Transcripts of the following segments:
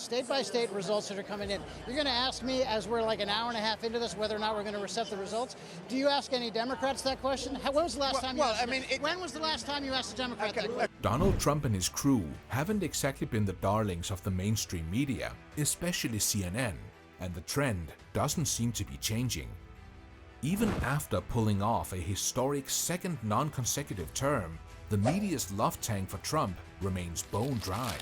State-by-state results that are coming in. You're going to ask me, as we're like an hour and a half into this, whether or not we're going to accept the results. Do you ask any Democrats that question? When was the last time you asked when was the last time you asked a Democrat that question? Donald Trump and his crew haven't exactly been the darlings of the mainstream media, especially CNN, and the trend doesn't seem to be changing. Even after pulling off a historic second non-consecutive term, the media's love tank for Trump remains bone dry.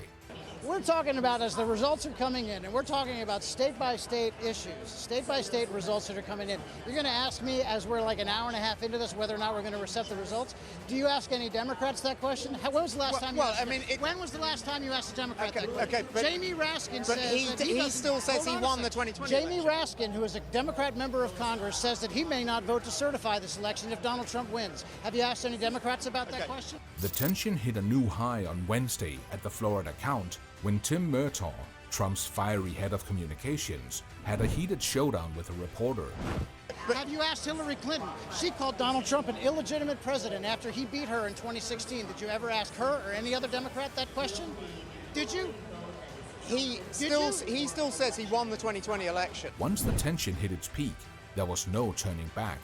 We're talking about, as the results are coming in, and we're talking about state-by-state issues, state-by-state results that are coming in. You're going to ask me, as we're like an hour and a half into this, whether or not we're going to accept the results. Do you ask any Democrats that question? When was the last time you asked when was the last time you asked a Democrat that question? Jamie Raskin says he still says he won the 2020 Jamie Raskin, who is a Democrat member of Congress, says that he may not vote to certify this election if Donald Trump wins. Have you asked any Democrats about that question? The tension hit a new high on Wednesday at the Florida count when Tim Murtaugh, Trump's fiery head of communications, had a heated showdown with a reporter. Have you asked Hillary Clinton? She called Donald Trump an illegitimate president after he beat her in 2016. Did you ever ask her or any other Democrat that question? Did you? He still says he won the 2020 election. Once the tension hit its peak, there was no turning back.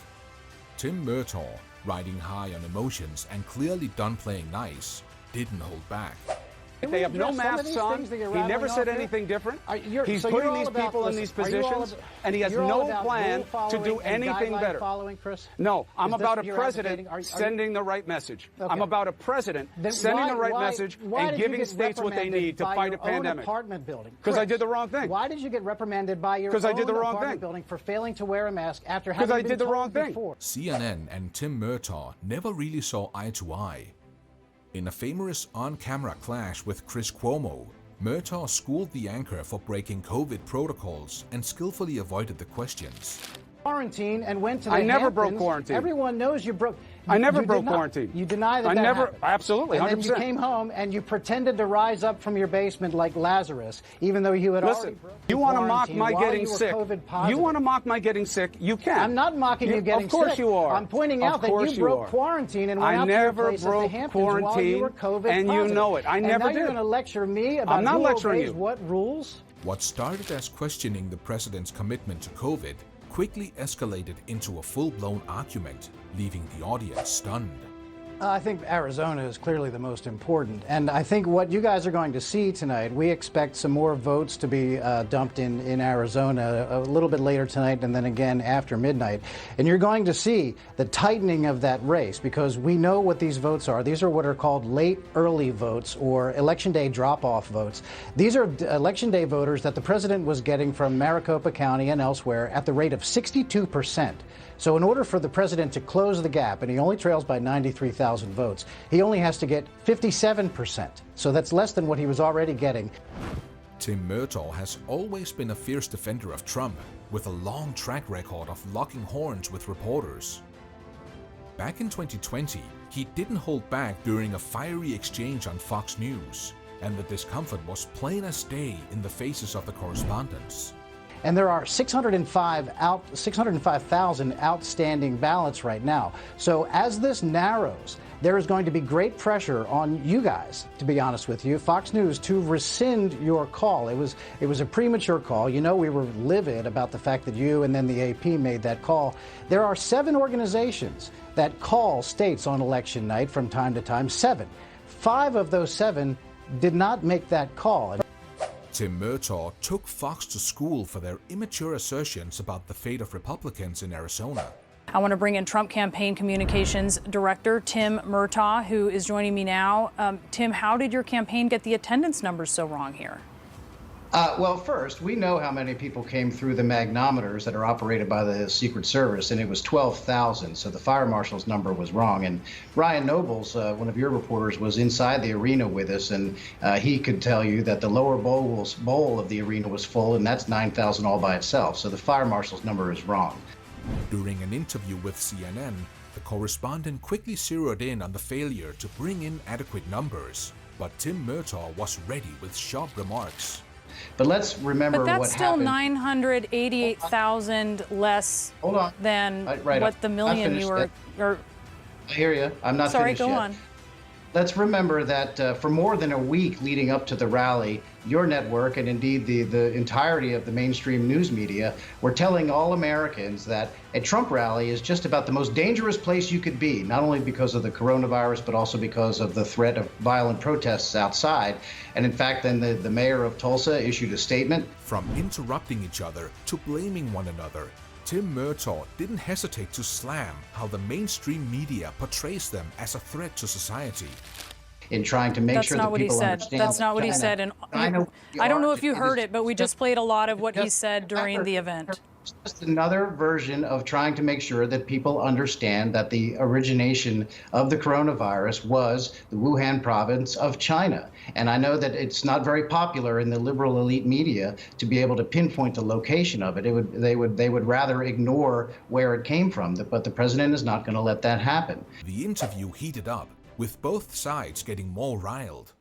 Tim Murtaugh, riding high on emotions and clearly done playing nice, didn't hold back. They have no masks on. He never said anything different. He's putting these people in these positions, and he has no plan to do anything better. No, I'm about a president sending the right message. I'm about a president sending the right message and giving states what they need to fight a pandemic. Because I did the wrong thing. Why did you get reprimanded by your own apartment building for failing to wear a mask after having been told before? CNN and Tim Murtaugh never really saw eye to eye. In a famous on-camera clash with Chris Cuomo, Murtaugh schooled the anchor for breaking COVID protocols and skillfully avoided the questions. Quarantine and went to the I never Hamptons. broke quarantine. Everyone knows you broke. I never broke quarantine. You deny that. Happened. Absolutely, 100%. And then you came home and you pretended to rise up from your basement like Lazarus, even though you had already broken you want to mock my getting sick. You want to mock my getting sick? You can. I'm not mocking you getting sick. Of course you are. I'm pointing out that you broke quarantine and went out to your place at the Hamptons while you were COVID and positive. You know it. I never did. And now you're going to lecture me about who obeys what rules? What started as questioning the president's commitment to COVID quickly escalated into a full-blown argument, leaving the audience stunned. I think Arizona is clearly the most important. And I think what you guys are going to see tonight, we expect some more votes to be dumped in Arizona a little bit later tonight and then again after midnight. And you're going to see the tightening of that race because we know what these votes are. These are what are called late early votes or election day drop-off votes. These are election day voters that the president was getting from Maricopa County and elsewhere at the rate of 62%. So in order for the president to close the gap, and he only trails by 93,000 votes, he only has to get 57%. So that's less than what he was already getting. Tim Murtaugh has always been a fierce defender of Trump, with a long track record of locking horns with reporters. Back in 2020, he didn't hold back during a fiery exchange on Fox News, and the discomfort was plain as day in the faces of the correspondents. And there are 605,000 outstanding ballots right now. So as this narrows, there is going to be great pressure on you guys, to be honest with you, Fox News, to rescind your call. It was a premature call. You know, we were livid about the fact that you and then the AP made that call. There are 7 organizations that call states on election night from time to time. 7. 5 of those 7 did not make that call. Tim Murtaugh took Fox to school for their immature assertions about the fate of Republicans in Arizona. I want to bring in Trump Campaign Communications Director Tim Murtaugh, who is joining me now. Tim, how did your campaign get the attendance numbers so wrong here? Well, first, we know how many people came through the magnometers that are operated by the Secret Service, and it was 12,000. So the fire marshal's number was wrong. And Ryan Nobles, one of your reporters, was inside the arena with us, and he could tell you that the lower bowl of the arena was full, and that's 9,000 all by itself. So the fire marshal's number is wrong. During an interview with CNN, the correspondent quickly zeroed in on the failure to bring in adequate numbers. But Tim Murtaugh was ready with sharp remarks. But let's remember what happened. But that's still 988,000 less than what the million you were. I hear you. I'm not sorry, finished go yet. on. let's remember that for more than a week leading up to the rally, your network and indeed the entirety of the mainstream news media were telling all Americans that a Trump rally is just about the most dangerous place you could be, not only because of the coronavirus, but also because of the threat of violent protests outside. And in fact, then the mayor of Tulsa issued a statement. From interrupting each other to blaming one another, Tim Murtaugh didn't hesitate to slam how the mainstream media portrays them as a threat to society. In trying to make sure that people understand. That's not what he said. And I don't know if you heard it, but we just played a lot of what he said during the event. It's just another version of trying to make sure that people understand that the origination of the coronavirus was the Wuhan province of China. And I know that it's not very popular in the liberal elite media to be able to pinpoint the location of it. They would rather ignore where it came from. But the president is not going to let that happen. The interview heated up, with both sides getting more riled.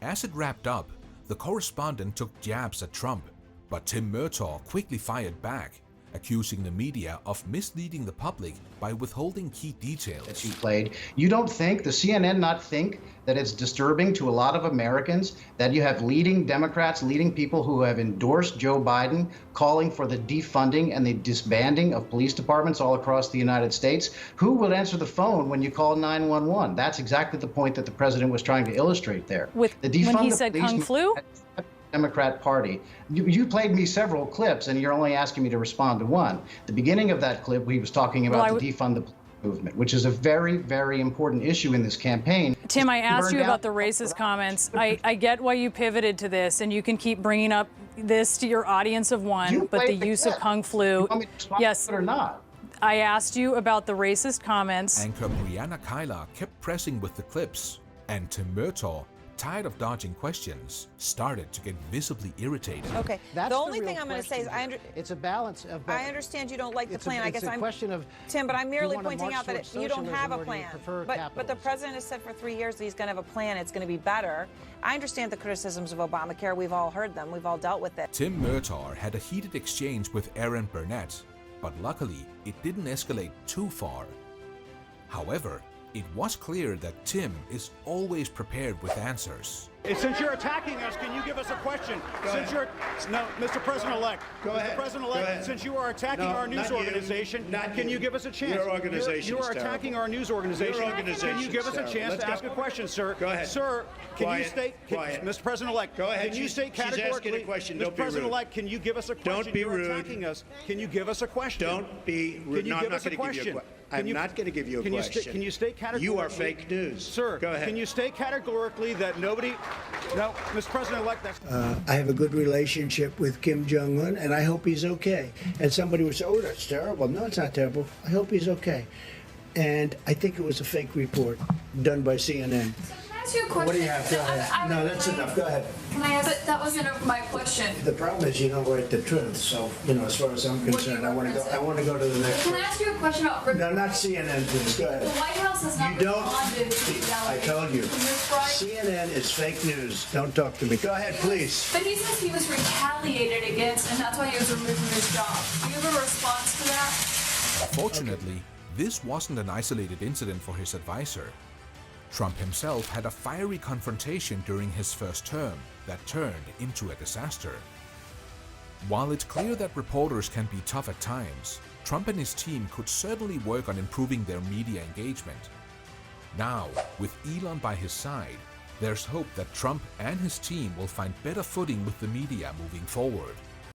As it wrapped up, the correspondent took jabs at Trump, but Tim Murtaugh quickly fired back, accusing the media of misleading the public by withholding key details. That you played. You don't think, the CNN not think that it's disturbing to a lot of Americans that you have leading Democrats, leading people who have endorsed Joe Biden, calling for the defunding and the disbanding of police departments all across the United States? Who will answer the phone when you call 911? That's exactly the point that the president was trying to illustrate there. When he said Kung Flu? Democrat Party. You played me several clips, and you're only asking me to respond to one. The beginning of that clip, he was talking about the defund the police movement, which is a very, very important issue in this campaign. Tim, I asked you about the racist comments. I get why you pivoted to this, and you can keep bringing up this to your audience of one, but the use of Kung Flu. You want me to respond to it or not? I asked you about the racist comments. Anchor Brianna Kyler kept pressing with the clips, and Tim Murtaugh, tired of dodging questions, started to get visibly irritated. Okay, the only thing I'm going to say is it's a balance of. I understand you don't like the plan. I guess I'm question of Tim, but I'm merely pointing out that you don't have a plan. But the president has said for 3 years that he's going to have a plan. It's going to be better. I understand the criticisms of Obamacare. We've all heard them. We've all dealt with it. Tim Murtaugh had a heated exchange with Aaron Burnett, but luckily it didn't escalate too far. However, it was clear that Tim is always prepared with answers. Since you're attacking us, can you give us a question? Mr. President-elect. Go ahead. Mr. President-elect, since you are attacking our news organization, can you give us a chance? Your organization You are attacking our news organization. Can you give us a chance to ask a question, sir? Go ahead. Sir, can you state, Mr. President-elect, go ahead. Can you state categorically, she's asking a question. Don't Mr. President-elect, can you give us a question? Don't be rude. You're attacking us. Can you give us a question? Don't be rude. No, I'm not going to give you a question. I'm not going to give you a question. Can you state categorically? You are fake news. Sir, go ahead. Can you state categorically that nobody... No, Mr. President-elect, that's... I have a good relationship with Kim Jong-un, and I hope he's okay. And somebody would say, oh, that's terrible. No, it's not terrible. I hope he's okay. And I think it was a fake report done by CNN. Ask you a question. What do you have? Go ahead. No, that's enough. Go ahead. Can I ask? But that wasn't my question. The problem is you don't write the truth. So, as far as I'm concerned, I want to go to the next Can I ask you a question about... No, not CNN, please. Go ahead. The White House has not responded to these allegations. I told you. CNN is fake news. Don't talk to me. Go ahead, please. But he says he was retaliated against, and that's why he was removed from his job. Do you have a response to that? Fortunately, this wasn't an isolated incident for his advisor. Trump himself had a fiery confrontation during his first term that turned into a disaster. While it's clear that reporters can be tough at times, Trump and his team could certainly work on improving their media engagement. Now, with Elon by his side, there's hope that Trump and his team will find better footing with the media moving forward.